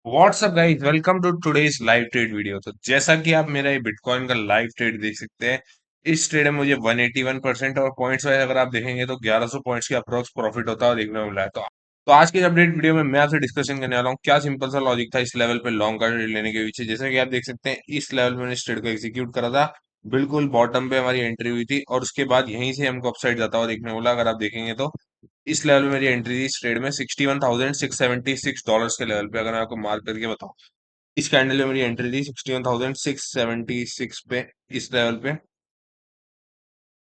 WhatsApp guys, welcome to today's live trade video. तो जैसा कि आप मेरा ये बिटकॉइन का लाइव ट्रेड देख सकते हैं, इस ट्रेड में मुझे 181% और पॉइंट्स वाइज अगर आप देखेंगे तो 1100 पॉइंट्स की अप्रोक्स प्रॉफिट होता है और देखने को मिला है। तो आज के अपडेट वीडियो में मैं आपसे डिस्कशन करने वाला हूँ क्या सिंपल सा लॉजिक था इस लेवल पे लॉन्ग का ट्रेड लेने के पीछे। जैसा कि आप देख सकते हैं, इस लेवल में मैंने इस ट्रेड को एग्जीक्यूट करा था। बिल्कुल बॉटम पे हमारी एंट्री हुई थी और उसके बाद यहीं से हमको अपसाइड जाता हुआ देखने को मिला। अगर आप देखेंगे तो इस लेवल में मेरी एंट्री थी इस ट्रेड में 61,676 डॉलर्स के लेवल पे। अगर मैं आपको मार्क करके बताऊं, इस कैंडल में मेरी एंट्री थी 61,676 पे, इस लेवल पे।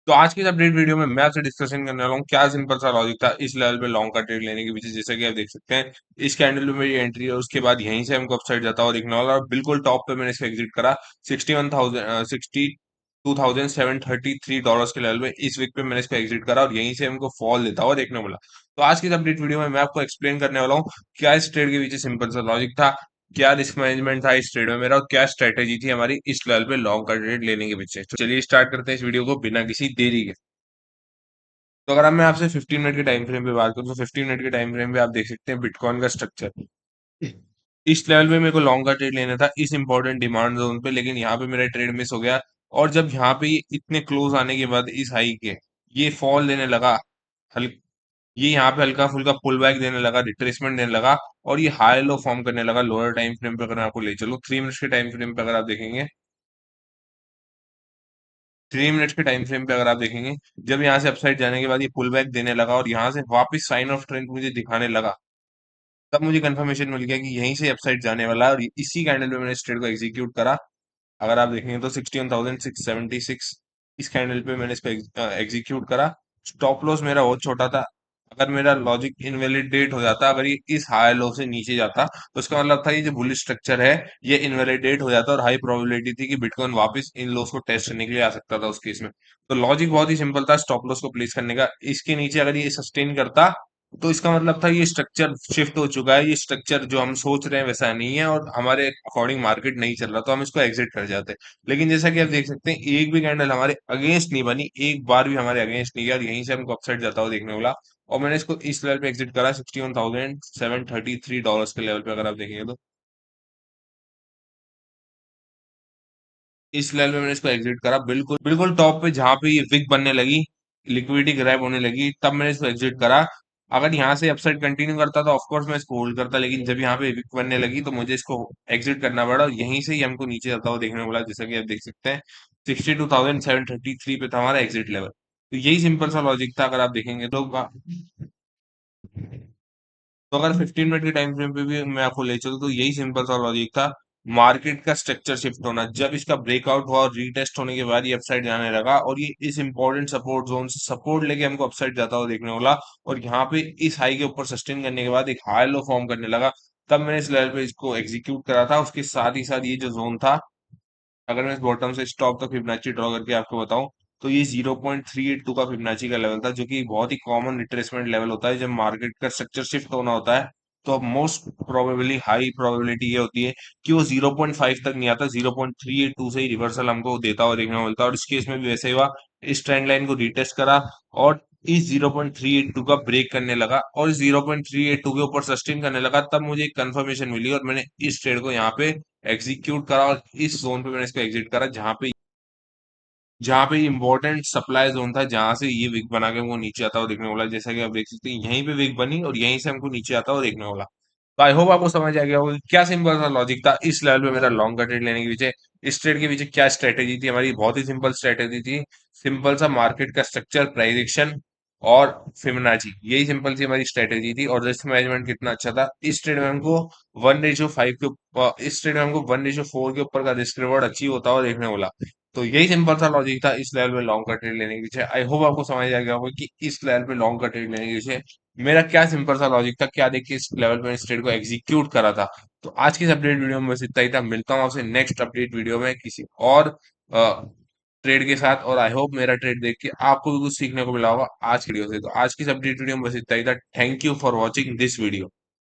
तो आज की इस अपडेट वीडियो में मैं आपसे डिस्कशन करने वाला हूँ क्या सिंपल सा लॉजिक था इस लेवल पे लॉन्ग का ट्रेड लेने के पीछे। जैसा कि आप देख सकते हैं, इस कैंडल में मेरी एंट्री है, उसके बाद यहीं से हमको अपसाइड जाता और दिखने वाला और बिल्कुल टॉप पे मैंने इसको एग्जिट करा 62,733 डॉलर्स के लेवल में। इस वीक पे मैंने इसको एग्जिट करा और यहीं से हमको फॉल देता हुआ देखने को मिला। तो आज की इस अपडेट वीडियो में मैं आपको एक्सप्लेन करने वाला हूँ क्या इस ट्रेड के पीछे सिंपल सा लॉजिक था, क्या रिस्क मैनेजमेंट था इस ट्रेड में मेरा और क्या स्ट्रेटेजी थी हमारी इस लेवल पे लॉन्ग का ट्रेड लेने के पीछे। तो चलिए स्टार्ट करते हैं इस वीडियो को बिना किसी देरी के। तो अगर अब मैं आपसे 15 मिनट के टाइम फ्रेम पे बात करूं तो 15 मिनट के टाइम फ्रेम पे आप देख सकते हैं बिटकॉइन का स्ट्रक्चर। इस लेवल पे मेरे को लॉन्ग का ट्रेड लेना था इस इंपॉर्टेंट डिमांड जोन पे, लेकिन यहाँ पे मेरा ट्रेड मिस हो गया। और जब यहाँ पे ये इतने क्लोज आने के बाद इस हाई के ये फॉल देने लगा, हल ये यहाँ पे हल्का फुल्का पुल बैक देने लगा, रिट्रेसमेंट देने लगा और ये हाई लो फॉर्म करने लगा लोअर टाइम फ्रेम पे। अगर मैं आपको ले चलूं 3 मिनट्स के टाइम फ्रेम पे, अगर आप देखेंगे 3 मिनट्स के टाइम फ्रेम पे अगर आप देखेंगे, जब यहाँ से अपसाइड जाने के बाद ये पुल बैक देने लगा और यहाँ से वापस साइन ऑफ ट्रेंड मुझे दिखाने लगा, तब मुझे कंफर्मेशन मिल गया कि यहीं से अपसाइड जाने वाला है और इसी कैंडल में मैंने इस ट्रेड को एग्जीक्यूट करा। अगर आप देखेंगे तो 61,676 इस कैंडल पे मैंने इसको एग्जीक्यूट करा। स्टॉप लॉस मेरा बहुत छोटा था। अगर मेरा लॉजिक इनवैलिडेट हो जाता, अगर ये इस हाई लो से नीचे जाता, तो इसका मतलब था ये जो बुलिश स्ट्रक्चर है ये इनवैलिडेट हो जाता और हाई प्रोबेबिलिटी थी कि बिटकॉइन वापस इन लोस को टेस्ट करने के लिए आ सकता था उस केस में। तो लॉजिक बहुत ही सिंपल था स्टॉप लॉस को प्लेस करने का। इसके नीचे अगर ये सस्टेन करता तो इसका मतलब था ये स्ट्रक्चर शिफ्ट हो चुका है, ये स्ट्रक्चर जो हम सोच रहे हैं वैसा नहीं है और हमारे अकॉर्डिंग मार्केट नहीं चल रहा, तो हम इसको एग्जिट कर जाते। लेकिन जैसा कि आप देख सकते हैं, एक भी कैंडल हमारे अगेंस्ट नहीं बनी, एक बार भी हमारे अगेंस्ट नहीं गया और यहीं से हमको अपसाइड जाता हुआ देखने को मिला। और मैंने इसको इस लेवल पे एग्जिट करा 61,733 डॉलर्स के लेवल पे। अगर आप देखेंगे तो इस लेवल पे मैंने इसको एग्जिट करा बिल्कुल बिल्कुल टॉप पे, जहां पे ये विक बनने लगी, लिक्विडिटी ग्रैब होने लगी, तब मैंने इसको एग्जिट करा। अगर यहाँ से अपसाइड कंटिन्यू करता तो ऑफ कोर्स मैं इसको होल्ड करता, लेकिन जब यहाँ पे विक बनने लगी तो मुझे इसको एग्जिट करना पड़ा और यहीं से ही हमको नीचे जाता हुआ देखने को मिला। जैसा कि आप देख सकते हैं, 62,733 पे था हमारा एग्जिट लेवल। तो यही सिंपल सा लॉजिक था। अगर आप देखेंगे तो अगर 15 मिनट के टाइम फ्रेम पे भी मैं आपको ले चलूं तो यही सिंपल सा लॉजिक था। मार्केट का स्ट्रक्चर शिफ्ट होना, जब इसका ब्रेकआउट हुआ और रीटेस्ट होने के बाद ये अपसाइड जाने लगा और ये इस इंपॉर्टेंट सपोर्ट जोन से सपोर्ट लेके हमको अपसाइड जाता हुआ देखने को मिला और यहाँ पे इस हाई के ऊपर सस्टेन करने के बाद एक हाई लो फॉर्म करने लगा, तब मैंने इस लेवल पे इसको एग्जीक्यूट करा था। उसके साथ ही साथ ये जो जोन था, अगर मैं इस बॉटम से स्टॉप तक फिबोनाची ड्रॉ करके आपको बताऊं, तो ये 0.382 का फिबोनाची का लेवल था, जो कि बहुत ही कॉमन रिट्रेसमेंट लेवल होता है जब मार्केट का स्ट्रक्चर शिफ्ट होना होता है। तो अब मोस्ट प्रोबेबली हाई प्रोबेबिलिटी ये होती है कि वो 0.5 तक नहीं आता, 0.382 से ही रिवर्सल हमको देता हुआ देखने को मिलता है और इस केस में भी वैसे ही हुआ। इस ट्रेंड लाइन को रिटेस्ट करा और इस 0.382 का ब्रेक करने लगा और इस 0.382 के ऊपर सस्टेन करने लगा, तब मुझे एक कंफर्मेशन मिली और मैंने इस ट्रेड को यहाँ पे एग्जीक्यूट करा और इस जोन पे मैंने इसको एग्जिट करा, जहां पे इंपॉर्टेंट सप्लाई जोन था, जहां से ये विक बना के हमको नीचे आता हुआ देखने को मिला। जैसा कि आप देख सकते हैं, यहीं पे विक बनी और यहीं से हमको नीचे आता हुआ देखने को मिला। तो आई होप आपको समझ आ गया होगा कि क्या सिंपल सा लॉजिक था इस लेवल पे मेरा लॉन्ग का ट्रेड लेने के पीछे। इस ट्रेड के पीछे क्या स्ट्रेटेजी थी हमारी, बहुत ही सिंपल स्ट्रेटेजी थी। सिंपल सा मार्केट का स्ट्रक्चर, प्राइस एक्शन और फिबोनाची, यही सिंपल सी हमारी स्ट्रेटेजी थी। और रिस्क मैनेजमेंट कितना अच्छा था इस ट्रेड में, हमको 1:5 के इस ट्रेड में हमको 1:4 के ऊपर का रिस्क रिवॉर्ड अचीव होता हुआ देखने को मिला। तो यही सिंपल सा लॉजिक था इस लेवल पे लॉन्ग का ट्रेड लेने के पीछे। आई होप आपको समझ आ गया होगा कि इस लेवल पे लॉन्ग का ट्रेड लेने के पीछे मेरा क्या सिंपल सा लॉजिक था, क्या देखिए इस लेवल पे इस ट्रेड को एग्जीक्यूट करा था। तो आज की इस अपडेट वीडियो में बस इतना ही था। मिलता हूँ आपसे नेक्स्ट अपडेट वीडियो में किसी और ट्रेड के साथ, और आई होप मेरा ट्रेड देख के आपको भी कुछ सीखने को मिला होगा आज की वीडियो से। तो आज की इस अपडेट वीडियो में बस इतना ही था। Thank you for watching this video.